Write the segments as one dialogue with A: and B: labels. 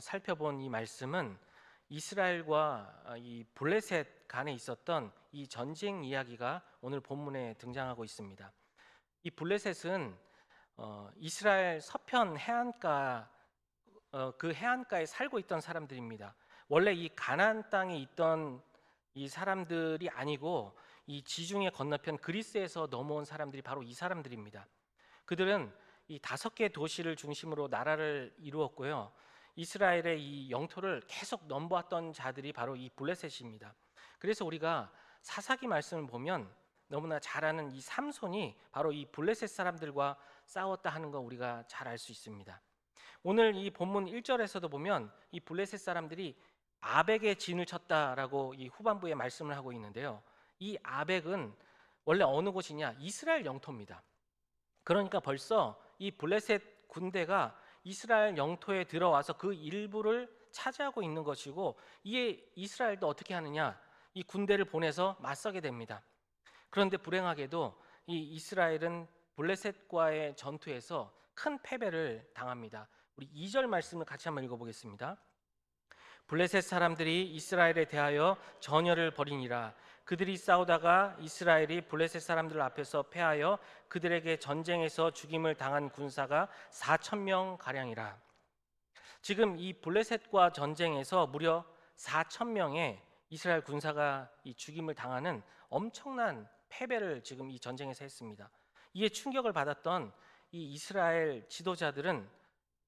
A: 살펴본 이 말씀은 이스라엘과 이 블레셋 간에 있었던 이 전쟁 이야기가 오늘 본문에 등장하고 있습니다. 이 블레셋은 이스라엘 서편 해안가 그 해안가에 살고 있던 사람들입니다. 원래 이 가나안 땅에 있던 이 사람들이 아니고 이 지중해 건너편 그리스에서 넘어온 사람들이 바로 이 사람들입니다. 그들은 이 5개 도시를 중심으로 나라를 이루었고요. 이스라엘의 이 영토를 계속 넘보았던 자들이 바로 이 블레셋입니다. 그래서 우리가 사사기 말씀을 보면 너무나 잘 아는 이 삼손이 바로 이 블레셋 사람들과 싸웠다 하는 거 우리가 잘 알 수 있습니다. 오늘 이 본문 1절에서도 보면 이 블레셋 사람들이 아벡에 진을 쳤다라고 이 후반부에 말씀을 하고 있는데요. 이 아벡은 원래 어느 곳이냐? 이스라엘 영토입니다. 그러니까 벌써 이 블레셋 군대가 이스라엘 영토에 들어와서 그 일부를 차지하고 있는 것이고, 이에 이스라엘도 어떻게 하느냐? 이 군대를 보내서 맞서게 됩니다. 그런데 불행하게도 이 이스라엘은 블레셋과의 전투에서 큰 패배를 당합니다. 우리 2절 말씀을 같이 한번 읽어보겠습니다. 블레셋 사람들이 이스라엘에 대하여 전열을 벌이니라. 그들이 싸우다가 이스라엘이 블레셋 사람들 앞에서 패하여 그들에게 전쟁에서 죽임을 당한 군사가 4,000명 가량이라. 지금 이 블레셋과 전쟁에서 무려 4,000명의 이스라엘 군사가 이 죽임을 당하는 엄청난 패배를 지금 이 전쟁에서 했습니다. 이에 충격을 받았던 이 이스라엘 지도자들은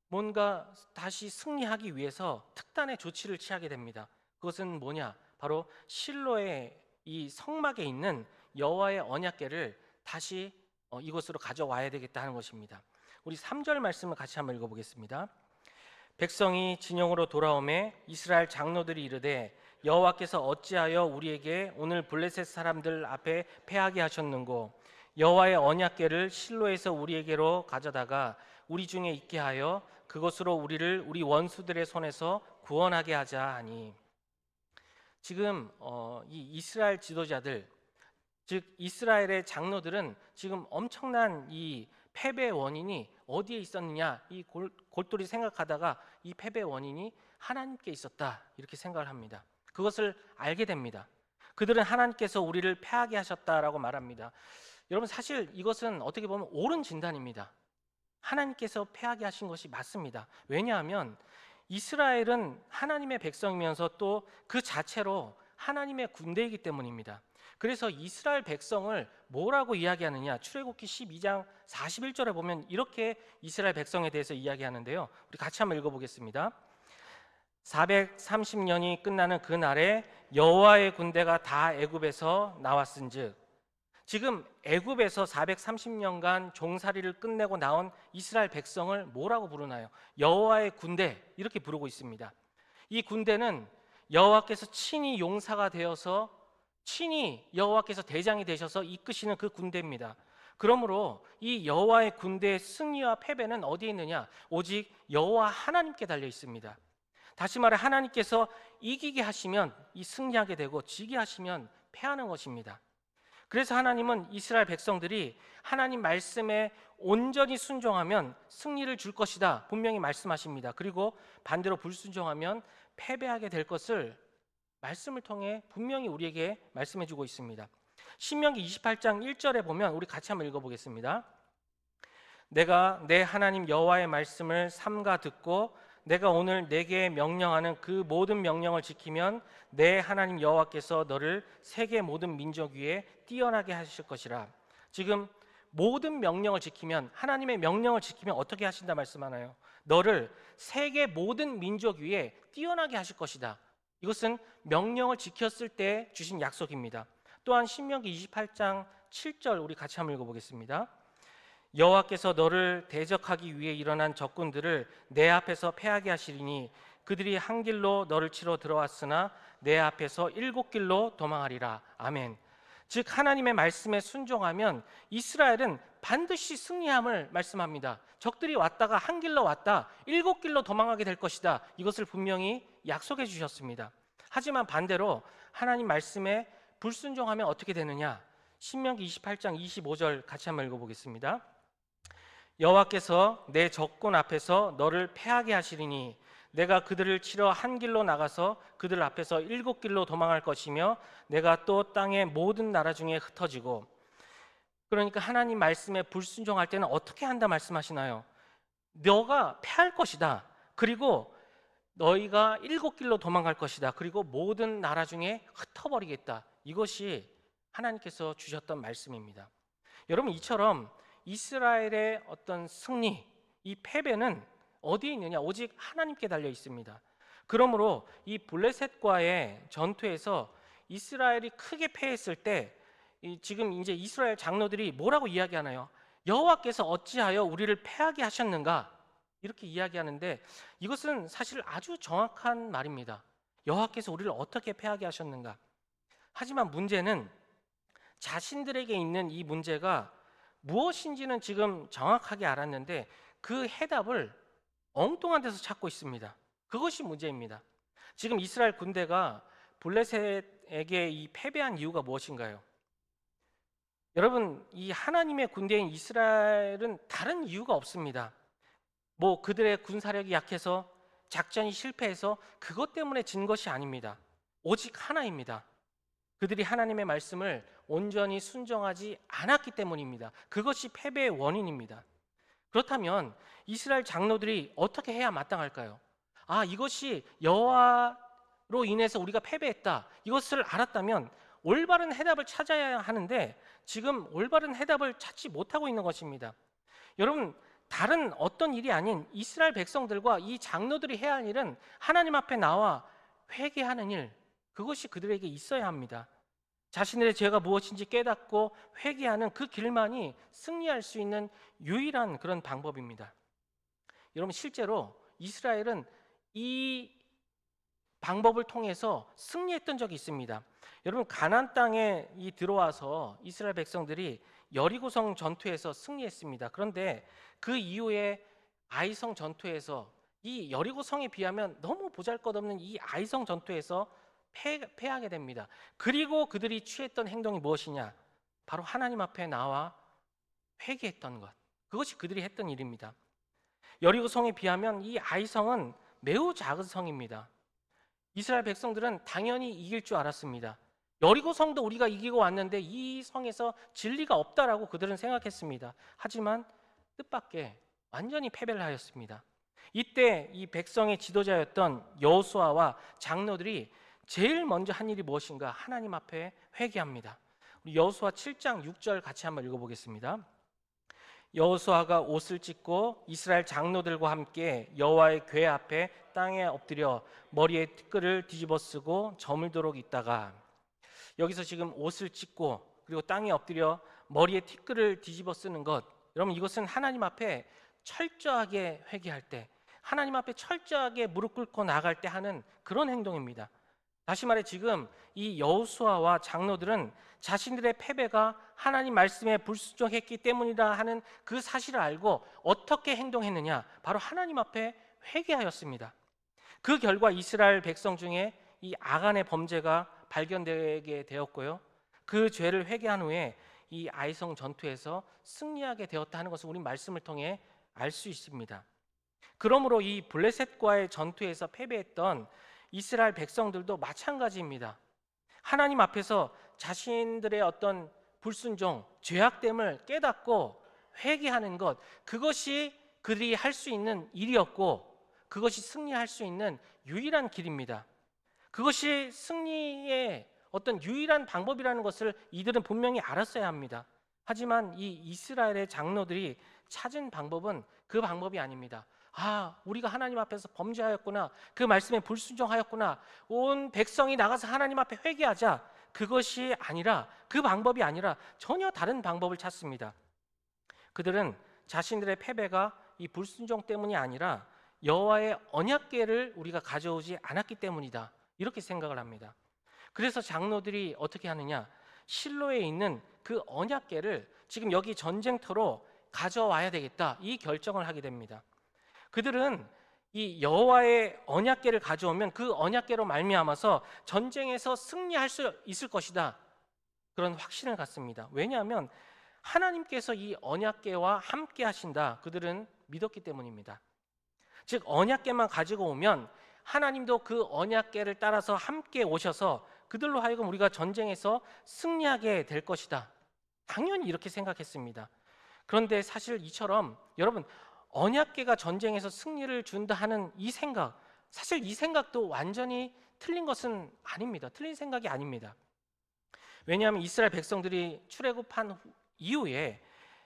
A: 뭔가 다시 승리하기 위해서 특단의 조치를 취하게 됩니다. 그것은 뭐냐? 바로 실로의 이 성막에 있는 여호와의 언약궤를 다시 이곳으로 가져와야 되겠다 하는 것입니다. 우리 3절 말씀을 같이 한번 읽어보겠습니다. 백성이 진영으로 돌아오매 이스라엘 장로들이 이르되 여호와께서 어찌하여 우리에게 오늘 블레셋 사람들 앞에 패하게 하셨는고, 여호와의 언약궤를 실로에서 우리에게로 가져다가 우리 중에 있게 하여 그것으로 우리를 우리 원수들의 손에서 구원하게 하자 하니. 지금 이 이스라엘 지도자들, 즉 이스라엘의 장로들은 지금 엄청난 이 패배의 원인이 어디에 있었느냐, 이 골똘히 생각하다가 이 패배의 원인이 하나님께 있었다 이렇게 생각을 합니다. 그것을 알게 됩니다. 그들은 하나님께서 우리를 패하게 하셨다라고 말합니다. 여러분, 사실 이것은 어떻게 보면 옳은 진단입니다. 하나님께서 패하게 하신 것이 맞습니다. 왜냐하면 이스라엘은 하나님의 백성이면서 또 그 자체로 하나님의 군대이기 때문입니다. 그래서 이스라엘 백성을 뭐라고 이야기하느냐? 출애굽기 12장 41절에 보면 이렇게 이스라엘 백성에 대해서 이야기하는데요. 우리 같이 한번 읽어보겠습니다. 430년이 끝나는 그날에 여호와의 군대가 다 애굽에서 나왔은즉. 지금 애굽에서 430년간 종살이를 끝내고 나온 이스라엘 백성을 뭐라고 부르나요? 여호와의 군대 이렇게 부르고 있습니다. 이 군대는 여호와께서 친히 용사가 되어서 친히 여호와께서 대장이 되셔서 이끄시는 그 군대입니다. 그러므로 이 여호와의 군대의 승리와 패배는 어디에 있느냐? 오직 여호와 하나님께 달려 있습니다. 다시 말해 하나님께서 이기게 하시면 이 승리하게 되고 지게 하시면 패하는 것입니다. 그래서 하나님은 이스라엘 백성들이 하나님 말씀에 온전히 순종하면 승리를 줄 것이다 분명히 말씀하십니다. 그리고 반대로 불순종하면 패배하게 될 것을 말씀을 통해 분명히 우리에게 말씀해 주고 있습니다. 신명기 28장 1절에 보면 우리 같이 한번 읽어보겠습니다. 내가 내 하나님 여호와의 말씀을 삼가 듣고 내가 오늘 내게 명령하는 그 모든 명령을 지키면 내 하나님 여호와께서 너를 세계 모든 민족 위에 뛰어나게 하실 것이라. 지금 모든 명령을 지키면, 하나님의 명령을 지키면 어떻게 하신다 말씀하나요? 너를 세계 모든 민족 위에 뛰어나게 하실 것이다. 이것은 명령을 지켰을 때 주신 약속입니다. 또한 신명기 28장 7절 우리 같이 한번 읽어보겠습니다. 여호와께서 너를 대적하기 위해 일어난 적군들을 내 앞에서 패하게 하시리니 그들이 한 길로 너를 치러 들어왔으나 내 앞에서 7길로 도망하리라. 아멘. 즉 하나님의 말씀에 순종하면 이스라엘은 반드시 승리함을 말씀합니다. 적들이 왔다가 한 길로 왔다 7길로 도망하게 될 것이다. 이것을 분명히 약속해 주셨습니다. 하지만 반대로 하나님 말씀에 불순종하면 어떻게 되느냐? 신명기 28장 25절 같이 한번 읽어보겠습니다. 여호와께서 내 적군 앞에서 너를 패하게 하시리니 내가 그들을 치러 한 길로 나가서 그들 앞에서 7길로 도망할 것이며 내가 또 땅의 모든 나라 중에 흩어지고. 그러니까 하나님 말씀에 불순종할 때는 어떻게 한다 말씀하시나요? 너가 패할 것이다. 그리고 너희가 7길로 도망갈 것이다. 그리고 모든 나라 중에 흩어버리겠다. 이것이 하나님께서 주셨던 말씀입니다. 여러분, 이처럼 이스라엘의 어떤 승리, 이 패배는 어디에 있느냐? 오직 하나님께 달려 있습니다. 그러므로 이 블레셋과의 전투에서 이스라엘이 크게 패했을 때 지금 이제 이스라엘 장로들이 뭐라고 이야기하나요? 여호와께서 어찌하여 우리를 패하게 하셨는가? 이렇게 이야기하는데 이것은 사실 아주 정확한 말입니다. 여호와께서 우리를 어떻게 패하게 하셨는가? 하지만 문제는 자신들에게 있는 이 문제가 무엇인지는 지금 정확하게 알았는데 그 해답을 엉뚱한 데서 찾고 있습니다. 그것이 문제입니다. 지금 이스라엘 군대가 블레셋에게 이 패배한 이유가 무엇인가요? 여러분, 이 하나님의 군대인 이스라엘은 다른 이유가 없습니다. 뭐 그들의 군사력이 약해서 작전이 실패해서 그것 때문에 진 것이 아닙니다. 오직 하나입니다. 그들이 하나님의 말씀을 온전히 순종하지 않았기 때문입니다. 그것이 패배의 원인입니다. 그렇다면 이스라엘 장로들이 어떻게 해야 마땅할까요? 아, 이것이 여호와로 인해서 우리가 패배했다. 이것을 알았다면 올바른 해답을 찾아야 하는데 지금 올바른 해답을 찾지 못하고 있는 것입니다. 여러분, 다른 어떤 일이 아닌 이스라엘 백성들과 이 장로들이 해야 할 일은 하나님 앞에 나와 회개하는 일, 그것이 그들에게 있어야 합니다. 자신들의 죄가 무엇인지 깨닫고 회개하는 그 길만이 승리할 수 있는 유일한 그런 방법입니다. 여러분, 실제로 이스라엘은 이 방법을 통해서 승리했던 적이 있습니다. 여러분, 가나안 땅에 들어와서 이스라엘 백성들이 여리고성 전투에서 승리했습니다. 그런데 그 이후에 아이성 전투에서 이 여리고성에 비하면 너무 보잘것없는 이 아이성 전투에서 패하게 됩니다. 그리고 그들이 취했던 행동이 무엇이냐? 바로 하나님 앞에 나와 회개했던 것. 그것이 그들이 했던 일입니다. 여리고성에 비하면 이 아이성은 매우 작은 성입니다. 이스라엘 백성들은 당연히 이길 줄 알았습니다. 여리고성도 우리가 이기고 왔는데 이 성에서 진리가 없다라고 그들은 생각했습니다. 하지만 뜻밖의 완전히 패배를 하였습니다. 이때 이 백성의 지도자였던 여호수아와 장로들이 제일 먼저 한 일이 무엇인가? 하나님 앞에 회개합니다. 우리 여호수아 7장 6절 같이 한번 읽어보겠습니다. 여호수아가 옷을 찢고 이스라엘 장로들과 함께 여호와의 궤 앞에 땅에 엎드려 머리에 티끌을 뒤집어 쓰고 저물도록 있다가, 여기서 지금 옷을 찢고 그리고 땅에 엎드려 머리에 티끌을 뒤집어 쓰는 것, 여러분, 이것은 하나님 앞에 철저하게 회개할 때, 하나님 앞에 철저하게 무릎 꿇고 나갈 때 하는 그런 행동입니다. 다시 말해 지금 이 여호수아와 장로들은 자신들의 패배가 하나님 말씀에 불순종했기 때문이다 하는 그 사실을 알고 어떻게 행동했느냐? 바로 하나님 앞에 회개하였습니다. 그 결과 이스라엘 백성 중에 이 아간의 범죄가 발견되게 되었고요. 그 죄를 회개한 후에 이 아이성 전투에서 승리하게 되었다 하는 것을 우리 말씀을 통해 알 수 있습니다. 그러므로 이 블레셋과의 전투에서 패배했던 이스라엘 백성들도 마찬가지입니다. 하나님 앞에서 자신들의 어떤 불순종, 죄악됨을 깨닫고 회개하는 것, 그것이 그들이 할 수 있는 일이었고 그것이 승리할 수 있는 유일한 길입니다. 그것이 승리의 어떤 유일한 방법이라는 것을 이들은 분명히 알았어야 합니다. 하지만 이 이스라엘의 장로들이 찾은 방법은 그 방법이 아닙니다. 아, 우리가 하나님 앞에서 범죄하였구나, 그 말씀에 불순종하였구나, 온 백성이 나가서 하나님 앞에 회개하자, 그것이 아니라, 그 방법이 아니라 전혀 다른 방법을 찾습니다. 그들은 자신들의 패배가 이 불순종 때문이 아니라 여호와의 언약궤를 우리가 가져오지 않았기 때문이다, 이렇게 생각을 합니다. 그래서 장로들이 어떻게 하느냐? 실로에 있는 그 언약궤를 지금 여기 전쟁터로 가져와야 되겠다, 이 결정을 하게 됩니다. 그들은 이 여호와의 언약궤를 가져오면 그 언약궤로 말미암아서 전쟁에서 승리할 수 있을 것이다, 그런 확신을 갖습니다. 왜냐하면 하나님께서 이 언약궤와 함께 하신다, 그들은 믿었기 때문입니다. 즉 언약궤만 가지고 오면 하나님도 그 언약궤를 따라서 함께 오셔서 그들로 하여금 우리가 전쟁에서 승리하게 될 것이다. 당연히 이렇게 생각했습니다. 그런데 사실 이처럼 여러분, 언약궤가 전쟁에서 승리를 준다 하는 이 생각, 사실 이 생각도 완전히 틀린 것은 아닙니다. 틀린 생각이 아닙니다. 왜냐하면 이스라엘 백성들이 출애굽한 이후에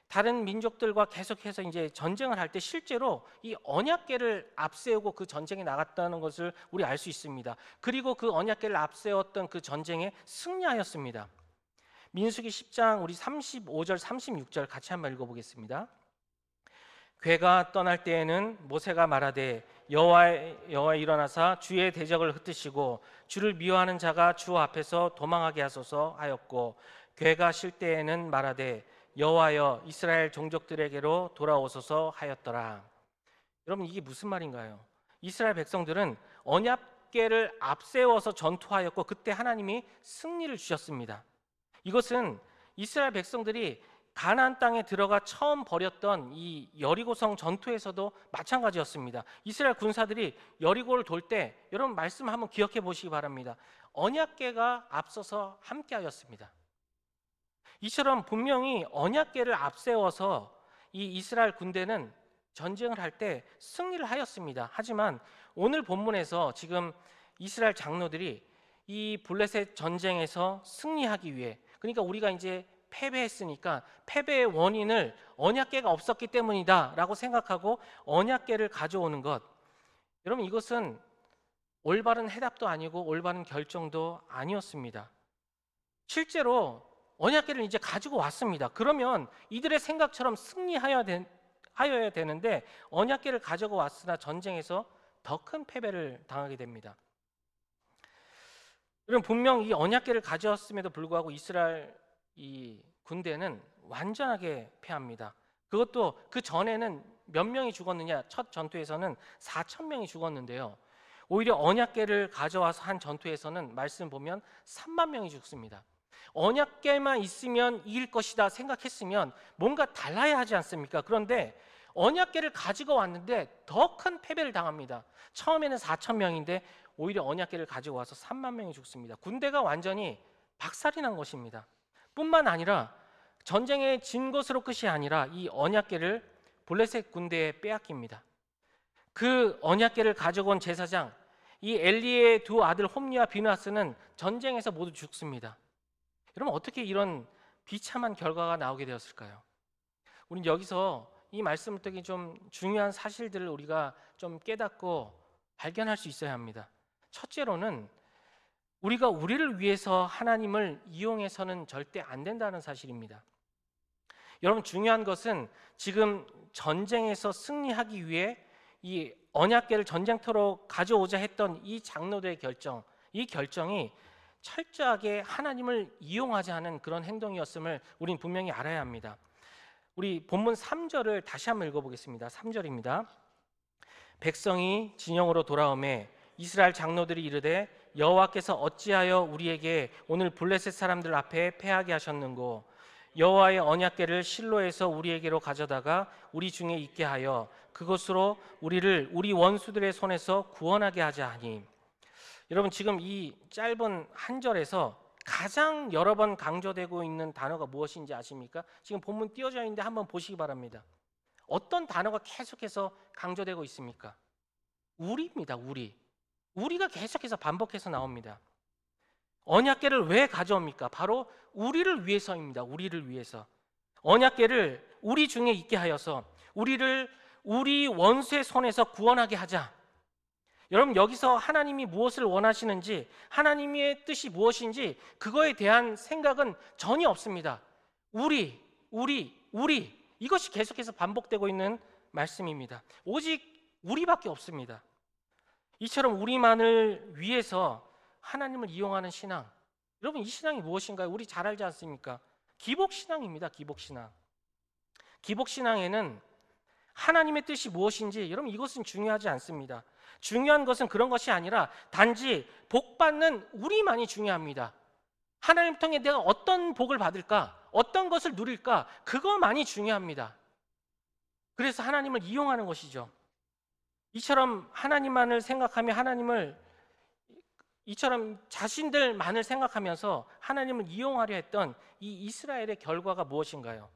A: 다른 민족들과 계속해서 이제 전쟁을 할 때 실제로 이 언약궤를 앞세우고 그 전쟁에 나갔다는 것을 우리 알 수 있습니다. 그리고 그 언약궤를 앞세웠던 그 전쟁에 승리하였습니다. 민수기 10장 우리 35절 36절 같이 한번 읽어보겠습니다. 궤가 떠날 때에는 모세가 말하되 여호와 일어나사 주의 대적을 흩으시고 주를 미워하는 자가 주 앞에서 도망하게 하소서 하였고, 궤가 쉴 때에는 말하되 여호와여 이스라엘 종족들에게로 돌아오소서 하였더라. 여러분, 이게 무슨 말인가요? 이스라엘 백성들은 언약궤를 앞세워서 전투하였고 그때 하나님이 승리를 주셨습니다. 이것은 이스라엘 백성들이 가나안 땅에 들어가 처음 벌였던 이 여리고성 전투에서도 마찬가지였습니다. 이스라엘 군사들이 여리고를 돌 때 여러분 말씀 한번 기억해 보시기 바랍니다. 언약궤가 앞서서 함께하였습니다. 이처럼 분명히 언약궤를 앞세워서 이 이스라엘 군대는 전쟁을 할 때 승리를 하였습니다. 하지만 오늘 본문에서 지금 이스라엘 장로들이 이 블레셋 전쟁에서 승리하기 위해, 그러니까 우리가 이제 패배했으니까 패배의 원인을 언약궤가 없었기 때문이다라고 생각하고 언약궤를 가져오는 것, 여러분 이것은 올바른 해답도 아니고 올바른 결정도 아니었습니다. 실제로 언약궤를 이제 가지고 왔습니다. 그러면 이들의 생각처럼 승리하여야 되는데 언약궤를 가지고 왔으나 전쟁에서 더 큰 패배를 당하게 됩니다. 여러분, 분명 이 언약궤를 가져왔음에도 불구하고 이스라엘 이 군대는 완전하게 패합니다. 그것도 그 전에는 몇 명이 죽었느냐? 첫 전투에서는 4,000명이 죽었는데요. 오히려 언약궤를 가져와서 한 전투에서는 말씀 보면 3만 명이 죽습니다. 언약궤만 있으면 이길 것이다 생각했으면 뭔가 달라야 하지 않습니까? 그런데 언약궤를 가지고 왔는데 더 큰 패배를 당합니다. 처음에는 4,000명인데 오히려 언약궤를 가지고 와서 3만 명이 죽습니다. 군대가 완전히 박살이 난 것입니다. 뿐만 아니라 전쟁에 진 것으로 끝이 아니라 이 언약궤를 블레셋 군대에 빼앗깁니다. 그 언약궤를 가지고 온 제사장 이 엘리의 두 아들 홈리와 비느하스는 전쟁에서 모두 죽습니다. 여러분, 어떻게 이런 비참한 결과가 나오게 되었을까요? 우리는 여기서 이 말씀을 통해 좀 중요한 사실들을 우리가 좀 깨닫고 발견할 수 있어야 합니다. 첫째로는 우리가 우리를 위해서 하나님을 이용해서는 절대 안 된다는 사실입니다. 여러분, 중요한 것은 지금 전쟁에서 승리하기 위해 이 언약궤를 전쟁터로 가져오자 했던 이 장로들의 결정, 이 결정이 철저하게 하나님을 이용하지 않은 그런 행동이었음을 우린 분명히 알아야 합니다. 우리 본문 3절을 다시 한번 읽어보겠습니다. 3절입니다. 백성이 진영으로 돌아오매 이스라엘 장로들이 이르되 여호와께서 어찌하여 우리에게 오늘 블레셋 사람들 앞에 패하게 하셨는고, 여호와의 언약궤를 실로에서 우리에게로 가져다가 우리 중에 있게 하여 그것으로 우리를 우리 원수들의 손에서 구원하게 하자 하니. 여러분, 지금 이 짧은 한 절에서 가장 여러 번 강조되고 있는 단어가 무엇인지 아십니까? 지금 본문 띄어져 있는데 한번 보시기 바랍니다. 어떤 단어가 계속해서 강조되고 있습니까? 우리입니다. 우리가 계속해서 반복해서 나옵니다. 언약궤를 왜 가져옵니까? 바로 우리를 위해서입니다. 우리를 위해서. 언약궤를 우리 중에 있게 하여서 우리를 우리 원수의 손에서 구원하게 하자. 여러분, 여기서 하나님이 무엇을 원하시는지, 하나님의 뜻이 무엇인지 그거에 대한 생각은 전혀 없습니다. 우리 이것이 계속해서 반복되고 있는 말씀입니다. 오직 우리밖에 없습니다. 이처럼 우리만을 위해서 하나님을 이용하는 신앙, 여러분 이 신앙이 무엇인가요? 우리 잘 알지 않습니까? 기복신앙입니다. 기복신앙. 기복신앙에는 하나님의 뜻이 무엇인지 여러분 이것은 중요하지 않습니다. 중요한 것은 그런 것이 아니라 단지 복받는 우리만이 중요합니다. 하나님 통해 내가 어떤 복을 받을까, 어떤 것을 누릴까, 그것만이 중요합니다. 그래서 하나님을 이용하는 것이죠. 이처럼 하나님만을 생각하며 이처럼 자신들만을 생각하면서 하나님을 이용하려 했던 이 이스라엘의 결과가 무엇인가요?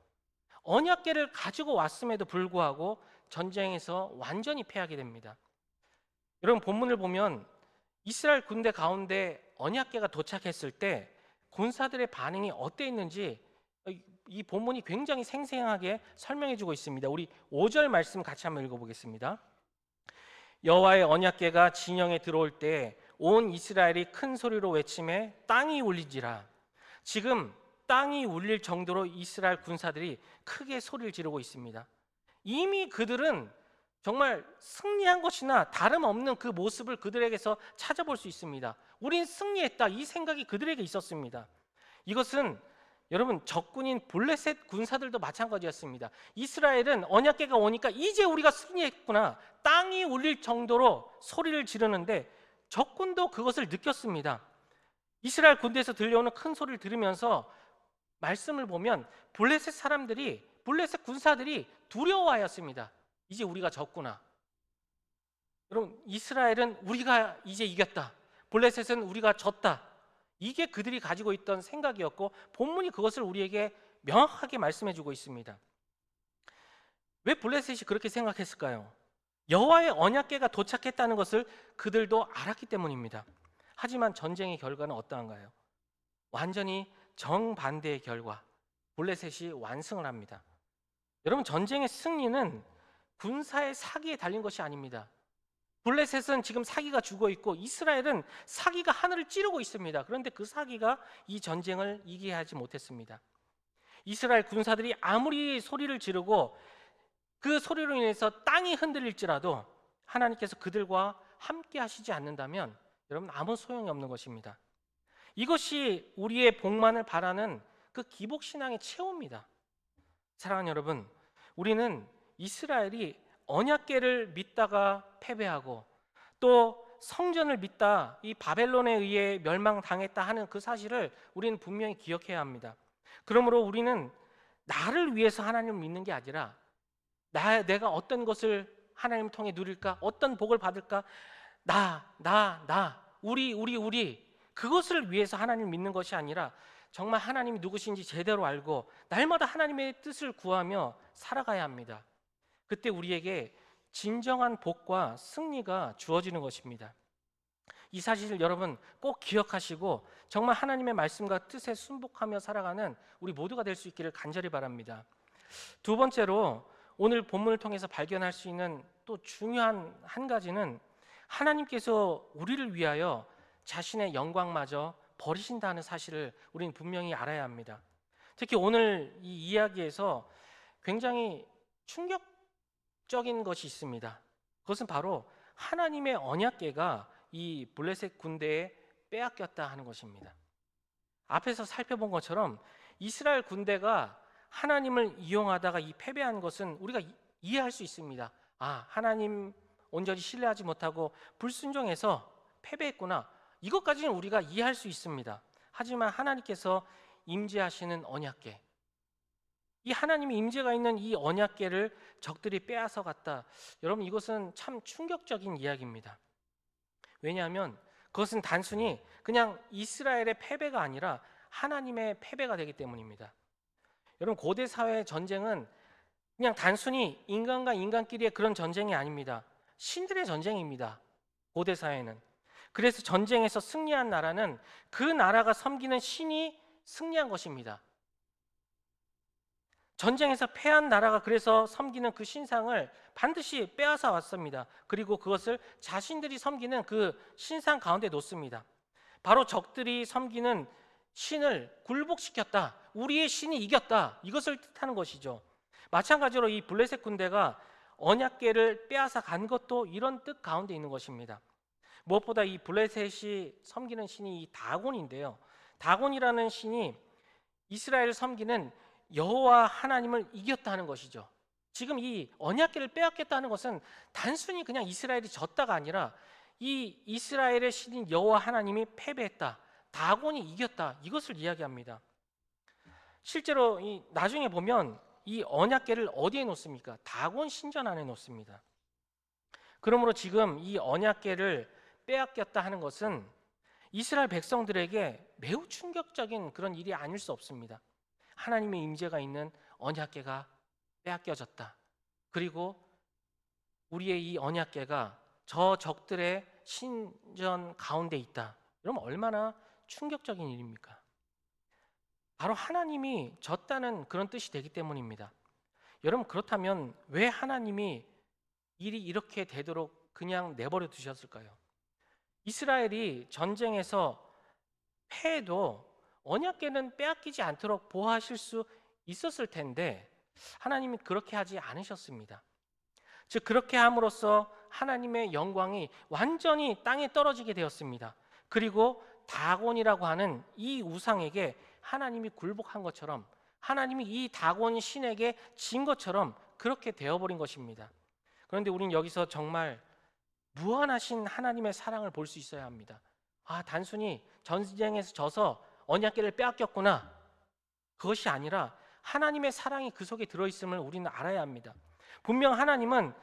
A: 언약궤를 가지고 왔음에도 불구하고 전쟁에서 완전히 패하게 됩니다. 여러분, 본문을 보면 이스라엘 군대 가운데 언약궤가 도착했을 때 군사들의 반응이 어땠는지 이 본문이 굉장히 생생하게 설명해 주고 있습니다. 우리 5절 말씀 같이 한번 읽어보겠습니다. 여호와의 언약궤가 진영에 들어올 때 온 이스라엘이 큰 소리로 외치매 땅이 울리지라. 지금 땅이 울릴 정도로 이스라엘 군사들이 크게 소리를 지르고 있습니다. 이미 그들은 정말 승리한 것이나 다름없는 그 모습을 그들에게서 찾아볼 수 있습니다. 우린 승리했다, 이 생각이 그들에게 있었습니다. 이것은 여러분, 적군인 블레셋 군사들도 마찬가지였습니다. 이스라엘은 언약궤가 오니까 이제 우리가 승리했구나, 땅이 울릴 정도로 소리를 지르는데 적군도 그것을 느꼈습니다. 이스라엘 군대에서 들려오는 큰 소리를 들으면서 말씀을 보면 블레셋 군사들이 두려워하였습니다. 이제 우리가 졌구나. 여러분, 이스라엘은 우리가 이제 이겼다, 블레셋은 우리가 졌다, 이게 그들이 가지고 있던 생각이었고 본문이 그것을 우리에게 명확하게 말씀해 주고 있습니다. 왜 블레셋이 그렇게 생각했을까요? 여호와의 언약궤가 도착했다는 것을 그들도 알았기 때문입니다. 하지만 전쟁의 결과는 어떠한가요? 완전히 정반대의 결과, 블레셋이 완승을 합니다. 여러분, 전쟁의 승리는 군사의 사기에 달린 것이 아닙니다. 블레셋은 지금 사기가 죽어 있고 이스라엘은 사기가 하늘을 찌르고 있습니다. 그런데 그 사기가 이 전쟁을 이기게 하지 못했습니다. 이스라엘 군사들이 아무리 소리를 지르고 그 소리로 인해서 땅이 흔들릴지라도 하나님께서 그들과 함께 하시지 않는다면 여러분, 아무 소용이 없는 것입니다. 이것이 우리의 복만을 바라는 그 기복신앙의 최후입니다. 사랑하는 여러분, 우리는 이스라엘이 언약궤를 믿다가 패배하고 또 성전을 믿다 이 바벨론에 의해 멸망당했다 하는 그 사실을 우리는 분명히 기억해야 합니다. 그러므로 우리는 나를 위해서 하나님을 믿는 게 아니라 내가 어떤 것을 하나님 통해 누릴까, 어떤 복을 받을까, 우리 그것을 위해서 하나님을 믿는 것이 아니라 정말 하나님이 누구신지 제대로 알고 날마다 하나님의 뜻을 구하며 살아가야 합니다. 그때 우리에게 진정한 복과 승리가 주어지는 것입니다. 이 사실을 여러분 꼭 기억하시고 정말 하나님의 말씀과 뜻에 순복하며 살아가는 우리 모두가 될 수 있기를 간절히 바랍니다. 두 번째로 오늘 본문을 통해서 발견할 수 있는 또 중요한 한 가지는 하나님께서 우리를 위하여 자신의 영광마저 버리신다는 사실을 우리는 분명히 알아야 합니다. 특히 오늘 이 이야기에서 굉장히 충격적인 것이 있습니다. 그것은 바로 하나님의 언약궤가 이 블레셋 군대에 빼앗겼다 하는 것입니다. 앞에서 살펴본 것처럼 이스라엘 군대가 하나님을 이용하다가 이 패배한 것은 우리가 이해할 수 있습니다. 하나님 온전히 신뢰하지 못하고 불순종해서 패배했구나, 이것까지는 우리가 이해할 수 있습니다. 하지만 하나님께서 임재하시는 언약궤, 이 하나님의 임재가 있는 이 언약궤를 적들이 빼앗아 갔다. 여러분, 이것은 참 충격적인 이야기입니다. 왜냐하면 그것은 단순히 그냥 이스라엘의 패배가 아니라 하나님의 패배가 되기 때문입니다. 여러분, 고대 사회의 전쟁은 그냥 단순히 인간과 인간끼리의 그런 전쟁이 아닙니다. 신들의 전쟁입니다. 고대 사회는. 그래서 전쟁에서 승리한 나라는 그 나라가 섬기는 신이 승리한 것입니다. 전쟁에서 패한 나라가 그래서 섬기는 그 신상을 반드시 빼앗아 왔습니다. 그리고 그것을 자신들이 섬기는 그 신상 가운데 놓습니다. 바로 적들이 섬기는 신을 굴복시켰다, 우리의 신이 이겼다, 이것을 뜻하는 것이죠. 마찬가지로 이 블레셋 군대가 언약궤를 빼앗아 간 것도 이런 뜻 가운데 있는 것입니다. 무엇보다 이 블레셋이 섬기는 신이 이 다곤인데요, 다곤이라는 신이 이스라엘을 섬기는 여호와 하나님을 이겼다는 것이죠. 지금 이 언약궤를 빼앗겼다는 것은 단순히 그냥 이스라엘이 졌다가 아니라 이 이스라엘의 신인 여호와 하나님이 패배했다, 다곤이 이겼다, 이것을 이야기합니다. 실제로 나중에 보면 이 언약궤를 어디에 놓습니까? 다곤 신전 안에 놓습니다. 그러므로 지금 이 언약궤를 빼앗겼다 하는 것은 이스라엘 백성들에게 매우 충격적인 그런 일이 아닐 수 없습니다. 하나님의 임재가 있는 언약궤가 빼앗겨졌다. 그리고 우리의 이 언약궤가 저 적들의 신전 가운데 있다. 그러면 얼마나 충격적인 일입니까? 바로 하나님이 졌다는 그런 뜻이 되기 때문입니다. 여러분, 그렇다면 왜 하나님이 일이 이렇게 되도록 그냥 내버려 두셨을까요? 이스라엘이 전쟁에서 패해도 언약궤는 빼앗기지 않도록 보호하실 수 있었을 텐데 하나님이 그렇게 하지 않으셨습니다. 즉 그렇게 함으로써 하나님의 영광이 완전히 땅에 떨어지게 되었습니다. 그리고 다곤이라고 하는 이 우상에게 하나님이 굴복한 것처럼, 하나님이 이 다곤 신에게 진 것처럼 그렇게 되어버린 것입니다. 그런데 우리는 여기서 정말 무한하신 하나님의 사랑을 볼 수 있어야 합니다. 단순히 전쟁에서 져서 언약궤를 빼앗겼구나, 그것이 아니라 하나님의 사랑이 그 속에 들어있음을 우리는 알아야 합니다. 분명 하나님은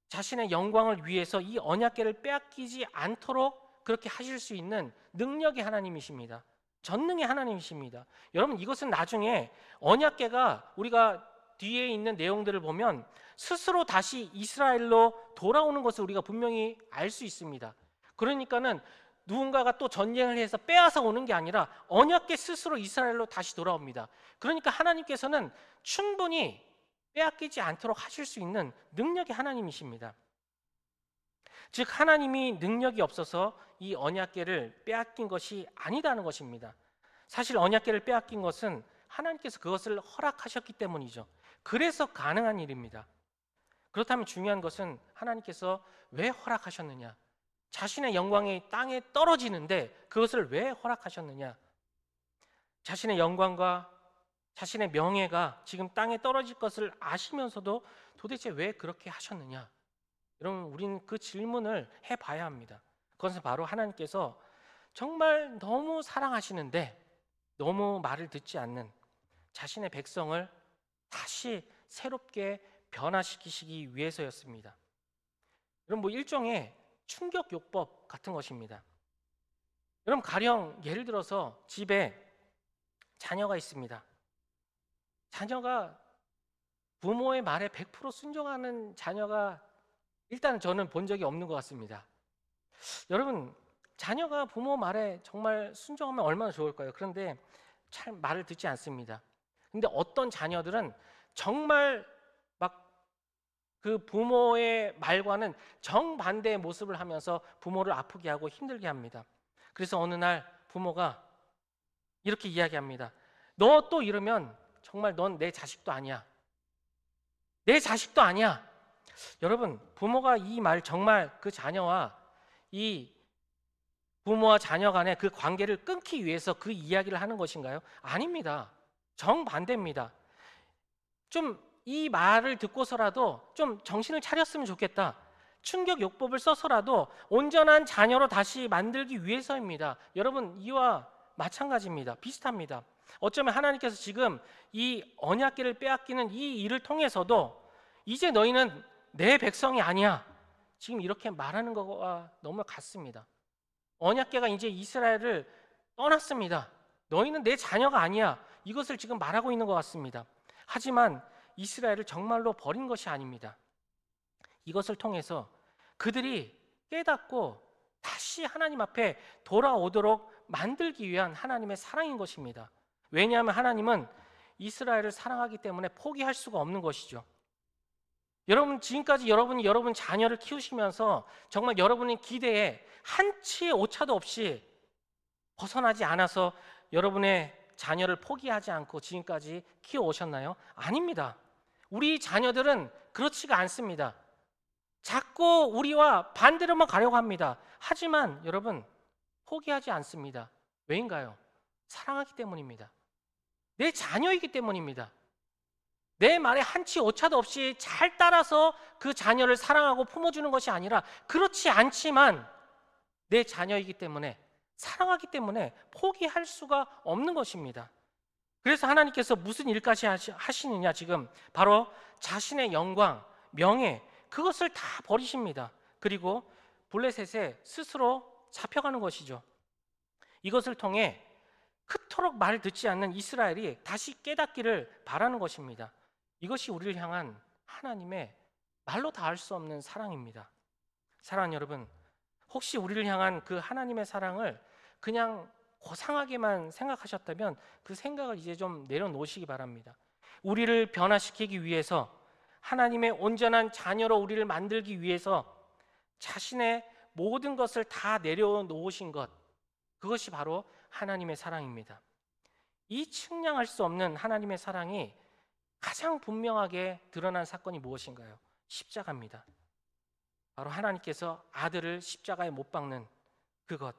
A: 자신의 영광을 위해서 이 언약궤를 빼앗기지 않도록 그렇게 하실 수 있는 능력의 하나님이십니다. 전능의 하나님이십니다. 여러분, 이것은 나중에 언약궤가 우리가 뒤에 있는 내용들을 보면 스스로 다시 이스라엘로 돌아오는 것을 우리가 분명히 알 수 있습니다. 그러니까는 누군가가 또 전쟁을 해서 빼앗아 오는 게 아니라 언약궤 스스로 이스라엘로 다시 돌아옵니다. 그러니까 하나님께서는 충분히 빼앗기지 않도록 하실 수 있는 능력의 하나님이십니다. 즉 하나님이 능력이 없어서 이 언약궤를 빼앗긴 것이 아니다는 것입니다. 사실 언약궤를 빼앗긴 것은 하나님께서 그것을 허락하셨기 때문이죠. 그래서 가능한 일입니다. 그렇다면 중요한 것은 하나님께서 왜 허락하셨느냐, 자신의 영광이 땅에 떨어지는데 그것을 왜 허락하셨느냐, 자신의 영광과 자신의 명예가 지금 땅에 떨어질 것을 아시면서도 도대체 왜 그렇게 하셨느냐, 여러분, 우리는 그 질문을 해봐야 합니다. 그것은 바로 하나님께서 정말 너무 사랑하시는데 너무 말을 듣지 않는 자신의 백성을 다시 새롭게 변화시키시기 위해서였습니다. 여러분, 일종의 충격요법 같은 것입니다. 여러분, 가령 예를 들어서 집에 자녀가 있습니다. 자녀가 부모의 말에 100% 순종하는 자녀가 일단 저는 본 적이 없는 것 같습니다. 여러분, 자녀가 부모 말에 정말 순종하면 얼마나 좋을까요? 그런데 잘 말을 듣지 않습니다. 근데 어떤 자녀들은 정말 막 그 부모의 말과는 정반대의 모습을 하면서 부모를 아프게 하고 힘들게 합니다. 그래서 어느 날 부모가 이렇게 이야기합니다. 너 또 이러면 정말 넌 내 자식도 아니야. 내 자식도 아니야. 여러분, 부모가 이 말 정말 그 자녀와 이 부모와 자녀 간의 그 관계를 끊기 위해서 그 이야기를 하는 것인가요? 아닙니다. 정반대입니다. 좀 이 말을 듣고서라도 좀 정신을 차렸으면 좋겠다. 충격요법을 써서라도 온전한 자녀로 다시 만들기 위해서입니다. 여러분, 이와 마찬가지입니다. 비슷합니다. 어쩌면 하나님께서 지금 이 언약궤를 빼앗기는 이 일을 통해서도 이제 너희는 내 백성이 아니야, 지금 이렇게 말하는 것과 너무 같습니다. 언약궤가 이제 이스라엘을 떠났습니다. 너희는 내 자녀가 아니야, 이것을 지금 말하고 있는 것 같습니다. 하지만 이스라엘을 정말로 버린 것이 아닙니다. 이것을 통해서 그들이 깨닫고 다시 하나님 앞에 돌아오도록 만들기 위한 하나님의 사랑인 것입니다. 왜냐하면 하나님은 이스라엘을 사랑하기 때문에 포기할 수가 없는 것이죠. 여러분, 지금까지 여러분이 여러분 자녀를 키우시면서 정말 여러분의 기대에 한치의 오차도 없이 벗어나지 않아서 여러분의 자녀를 포기하지 않고 지금까지 키워오셨나요? 아닙니다. 우리 자녀들은 그렇지가 않습니다. 자꾸 우리와 반대로만 가려고 합니다. 하지만 여러분, 포기하지 않습니다. 왜인가요? 사랑하기 때문입니다. 내 자녀이기 때문입니다. 내 말에 한치 오차도 없이 잘 따라서 그 자녀를 사랑하고 품어주는 것이 아니라 그렇지 않지만 내 자녀이기 때문에, 사랑하기 때문에 포기할 수가 없는 것입니다. 그래서 하나님께서 무슨 일까지 하시느냐, 지금 바로 자신의 영광, 명예, 그것을 다 버리십니다. 그리고 블레셋에 스스로 잡혀가는 것이죠. 이것을 통해 그토록 말을 듣지 않는 이스라엘이 다시 깨닫기를 바라는 것입니다. 이것이 우리를 향한 하나님의 말로 다 할 수 없는 사랑입니다. 사랑하는 여러분, 혹시 우리를 향한 그 하나님의 사랑을 그냥 고상하게만 생각하셨다면 그 생각을 이제 좀 내려놓으시기 바랍니다. 우리를 변화시키기 위해서, 하나님의 온전한 자녀로 우리를 만들기 위해서 자신의 모든 것을 다 내려놓으신 것, 그것이 바로 하나님의 사랑입니다. 이 측량할 수 없는 하나님의 사랑이 가장 분명하게 드러난 사건이 무엇인가요? 십자가입니다. 바로 하나님께서 아들을 십자가에 못 박는 그것,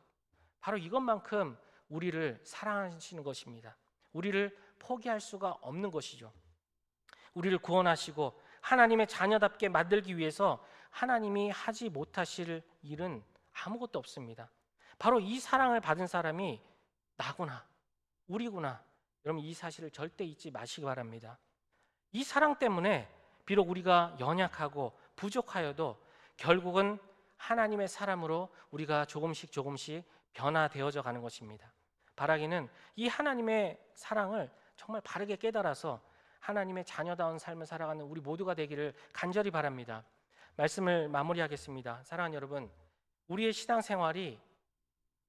A: 바로 이것만큼 우리를 사랑하시는 것입니다. 우리를 포기할 수가 없는 것이죠. 우리를 구원하시고 하나님의 자녀답게 만들기 위해서 하나님이 하지 못하실 일은 아무것도 없습니다. 바로 이 사랑을 받은 사람이 나구나, 우리구나. 여러분, 이 사실을 절대 잊지 마시기 바랍니다. 이 사랑 때문에 비록 우리가 연약하고 부족하여도 결국은 하나님의 사람으로 우리가 조금씩 변화되어져 가는 것입니다. 바라기는 이 하나님의 사랑을 정말 바르게 깨달아서 하나님의 자녀다운 삶을 살아가는 우리 모두가 되기를 간절히 바랍니다. 말씀을 마무리하겠습니다. 사랑하는 여러분, 우리의 신앙생활이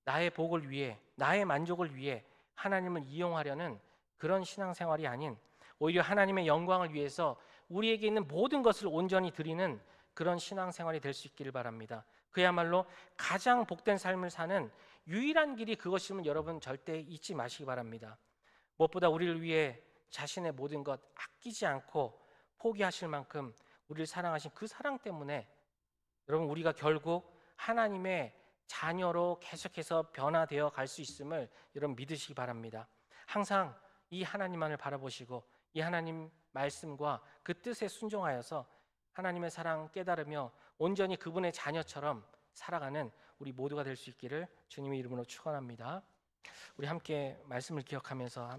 A: 나의 복을 위해, 나의 만족을 위해 하나님을 이용하려는 그런 신앙생활이 아닌 오히려 하나님의 영광을 위해서 우리에게 있는 모든 것을 온전히 드리는 그런 신앙생활이 될 수 있기를 바랍니다. 그야말로 가장 복된 삶을 사는 유일한 길이 그것임을 여러분 절대 잊지 마시기 바랍니다. 무엇보다 우리를 위해 자신의 모든 것 아끼지 않고 포기하실 만큼 우리를 사랑하신 그 사랑 때문에 여러분, 우리가 결국 하나님의 자녀로 계속해서 변화되어 갈 수 있음을 여러분 믿으시기 바랍니다. 항상 이 하나님만을 바라보시고 이 하나님 말씀과 그 뜻에 순종하여서 하나님의 사랑 깨달으며 온전히 그분의 자녀처럼 살아가는 우리 모두가 될 수 있기를 주님의 이름으로 축원합니다. 우리 함께 말씀을 기억하면서